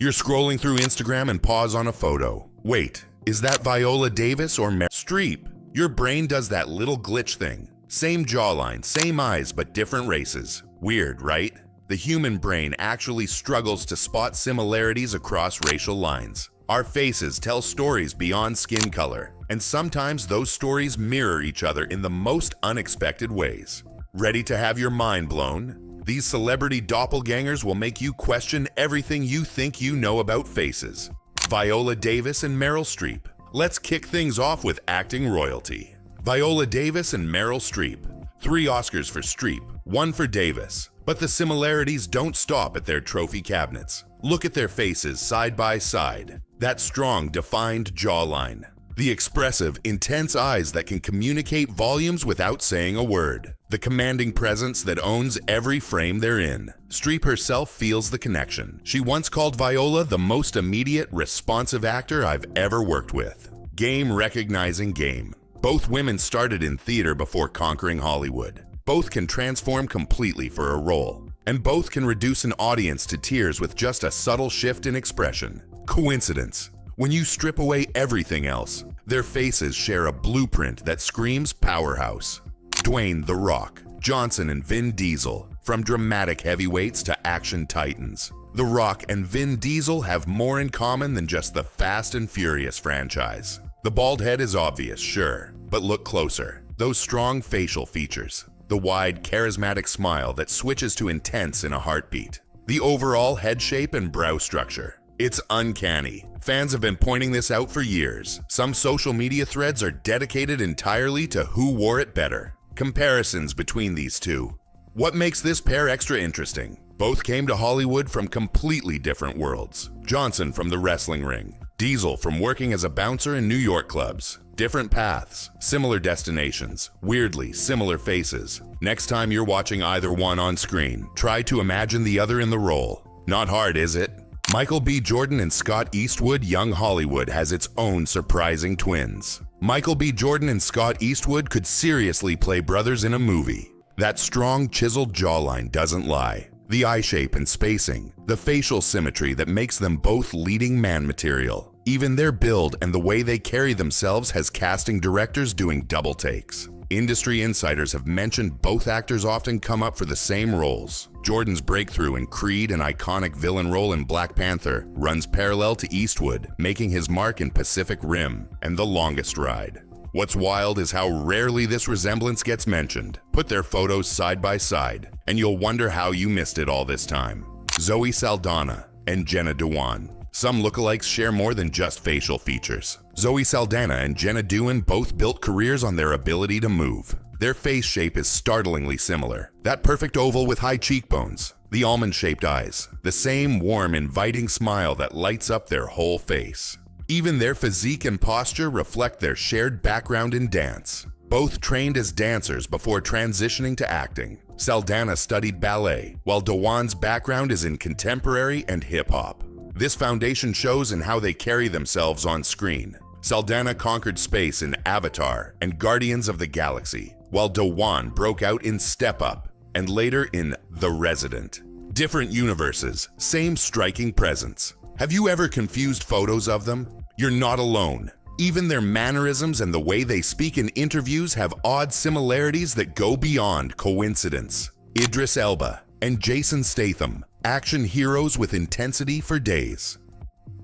You're scrolling through Instagram and pause on a photo. Wait, is that Viola Davis or Meryl Streep? Your brain does that little glitch thing. Same jawline, same eyes, but different races. Weird, right? The human brain actually struggles to spot similarities across racial lines. Our faces tell stories beyond skin color, and sometimes those stories mirror each other in the most unexpected ways. Ready to have your mind blown? These celebrity doppelgangers will make you question everything you think you know about faces. Viola Davis and Meryl Streep. Let's kick things off with acting royalty. Viola Davis and Meryl Streep. 3 Oscars for Streep, 1 for Davis. But the similarities don't stop at their trophy cabinets. Look at their faces side by side. That strong, defined jawline. The expressive, intense eyes that can communicate volumes without saying a word. The commanding presence that owns every frame they're in. Streep herself feels the connection. She once called Viola the most immediate, responsive actor I've ever worked with. Game recognizing game. Both women started in theater before conquering Hollywood. Both can transform completely for a role. And both can reduce an audience to tears with just a subtle shift in expression. Coincidence? When you strip away everything else, their faces share a blueprint that screams powerhouse. Dwayne "The Rock" Johnson and Vin Diesel. From dramatic heavyweights to action titans, The Rock and Vin Diesel have more in common than just the Fast and Furious franchise. The bald head is obvious, sure, but look closer. Those strong facial features. The wide, charismatic smile that switches to intense in a heartbeat. The overall head shape and brow structure. It's uncanny. Fans have been pointing this out for years. Some social media threads are dedicated entirely to who wore it better. Comparisons between these two. What makes this pair extra interesting? Both came to Hollywood from completely different worlds. Johnson from the wrestling ring. Diesel from working as a bouncer in New York clubs. Different paths, similar destinations, weirdly similar faces. Next time you're watching either one on screen, try to imagine the other in the role. Not hard, is it? Michael B. Jordan and Scott Eastwood Young Hollywood has its own surprising twins. Michael B. Jordan and Scott Eastwood could seriously play brothers in a movie. That strong, chiseled jawline doesn't lie. The eye shape and spacing, the facial symmetry that makes them both leading man material. Even their build and the way they carry themselves has casting directors doing double takes. Industry insiders have mentioned both actors often come up for the same roles. Jordan's breakthrough in Creed, an iconic villain role in Black Panther, runs parallel to Eastwood, making his mark in Pacific Rim and The Longest Ride. What's wild is how rarely this resemblance gets mentioned. Put their photos side by side, and you'll wonder how you missed it all this time. Zoe Saldana and Jenna Dwan. Some lookalikes share more than just facial features. Zoe Saldana and Jenna Dwan both built careers on their ability to move. Their face shape is startlingly similar. That perfect oval with high cheekbones, the almond-shaped eyes, the same warm, inviting smile that lights up their whole face. Even their physique and posture reflect their shared background in dance. Both trained as dancers before transitioning to acting. Saldana studied ballet, while Dwan's background is in contemporary and hip-hop. This foundation shows in how they carry themselves on screen. Saldana conquered space in Avatar and Guardians of the Galaxy, while Dwan broke out in Step Up and later in The Resident. Different universes, same striking presence. Have you ever confused photos of them? You're not alone. Even their mannerisms and the way they speak in interviews have odd similarities that go beyond coincidence. Idris Elba and Jason Statham, action heroes with intensity for days.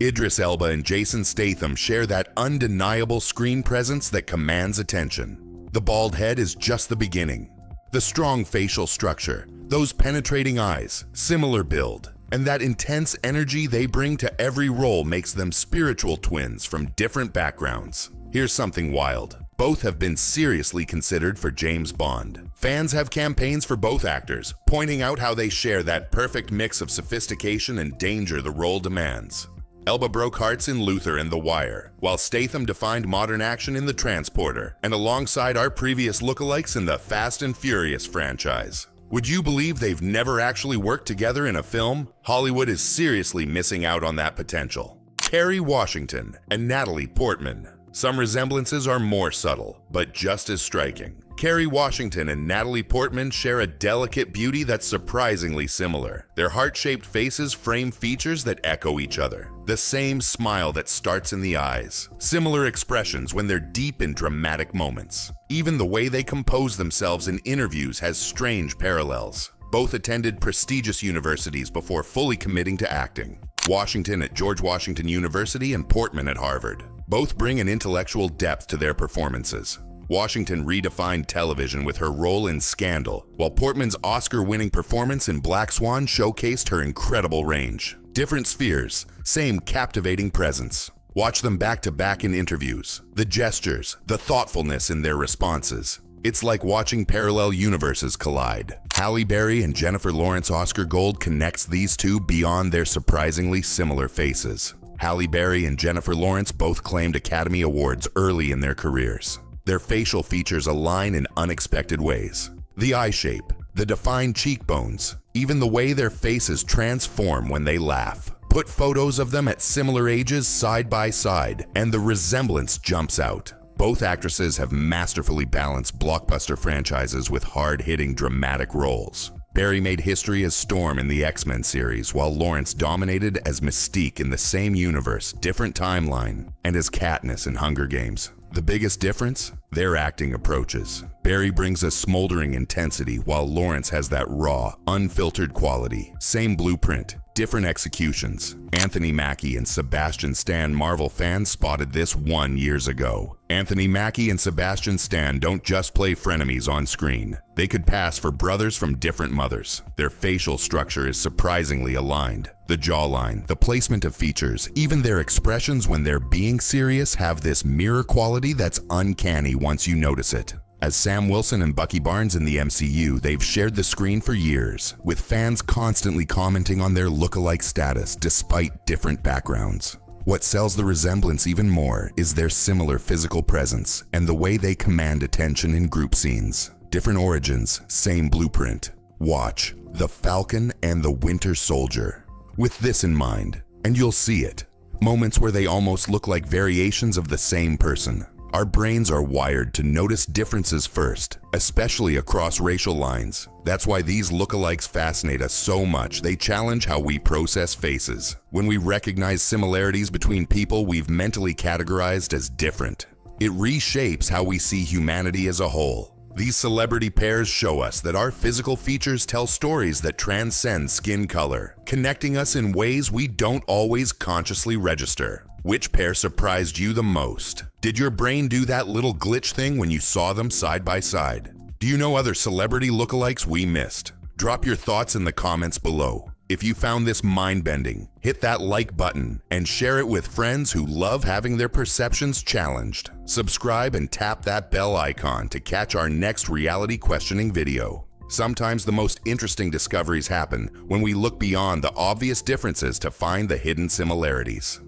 Idris Elba and Jason Statham share that undeniable screen presence that commands attention. The bald head is just the beginning. The strong facial structure, those penetrating eyes, similar build, and that intense energy they bring to every role makes them spiritual twins from different backgrounds. Here's something wild. Both have been seriously considered for James Bond. Fans have campaigns for both actors, pointing out how they share that perfect mix of sophistication and danger the role demands. Elba broke hearts in Luther and The Wire, while Statham defined modern action in The Transporter, and alongside our previous lookalikes in the Fast and Furious franchise. Would you believe they've never actually worked together in a film? Hollywood is seriously missing out on that potential. Carrie Washington and Natalie Portman. Some resemblances are more subtle, but just as striking. Carrie Washington and Natalie Portman share a delicate beauty that's surprisingly similar. Their heart-shaped faces frame features that echo each other. The same smile that starts in the eyes. Similar expressions when they're deep in dramatic moments. Even the way they compose themselves in interviews has strange parallels. Both attended prestigious universities before fully committing to acting. Washington at George Washington University and Portman at Harvard. Both bring an intellectual depth to their performances. Washington redefined television with her role in Scandal, while Portman's Oscar-winning performance in Black Swan showcased her incredible range. Different spheres, same captivating presence. Watch them back-to-back in interviews. The gestures, the thoughtfulness in their responses. It's like watching parallel universes collide. Halle Berry and Jennifer Lawrence Oscar Gold connects these two beyond their surprisingly similar faces. Halle Berry and Jennifer Lawrence both claimed Academy Awards early in their careers. Their facial features align in unexpected ways. The eye shape, the defined cheekbones, even the way their faces transform when they laugh. Put photos of them at similar ages side by side, and the resemblance jumps out. Both actresses have masterfully balanced blockbuster franchises with hard-hitting dramatic roles. Berry made history as Storm in the X-Men series, while Lawrence dominated as Mystique in the same universe, different timeline, and as Katniss in Hunger Games. The biggest difference? Their acting approaches. Berry brings a smoldering intensity, while Lawrence has that raw, unfiltered quality. Same blueprint, different executions. Anthony Mackey and Sebastian Stan Marvel fans spotted this 1 year ago. Anthony Mackey and Sebastian Stan don't just play frenemies on screen. They could pass for brothers from different mothers. Their facial structure is surprisingly aligned. The jawline, the placement of features, even their expressions when they're being serious have this mirror quality that's uncanny once you notice it. As Sam Wilson and Bucky Barnes in the MCU, they've shared the screen for years, with fans constantly commenting on their lookalike status despite different backgrounds. What sells the resemblance even more is their similar physical presence and the way they command attention in group scenes. Different origins, same blueprint. Watch The Falcon and the Winter Soldier. With this in mind, and you'll see it. Moments where they almost look like variations of the same person. Our brains are wired to notice differences first, especially across racial lines. That's why these lookalikes fascinate us so much. They challenge how we process faces. When we recognize similarities between people we've mentally categorized as different, it reshapes how we see humanity as a whole. These celebrity pairs show us that our physical features tell stories that transcend skin color, connecting us in ways we don't always consciously register. Which pair surprised you the most? Did your brain do that little glitch thing when you saw them side by side? Do you know other celebrity lookalikes we missed? Drop your thoughts in the comments below. If you found this mind-bending, hit that like button and share it with friends who love having their perceptions challenged. Subscribe and tap that bell icon to catch our next reality questioning video. Sometimes the most interesting discoveries happen when we look beyond the obvious differences to find the hidden similarities.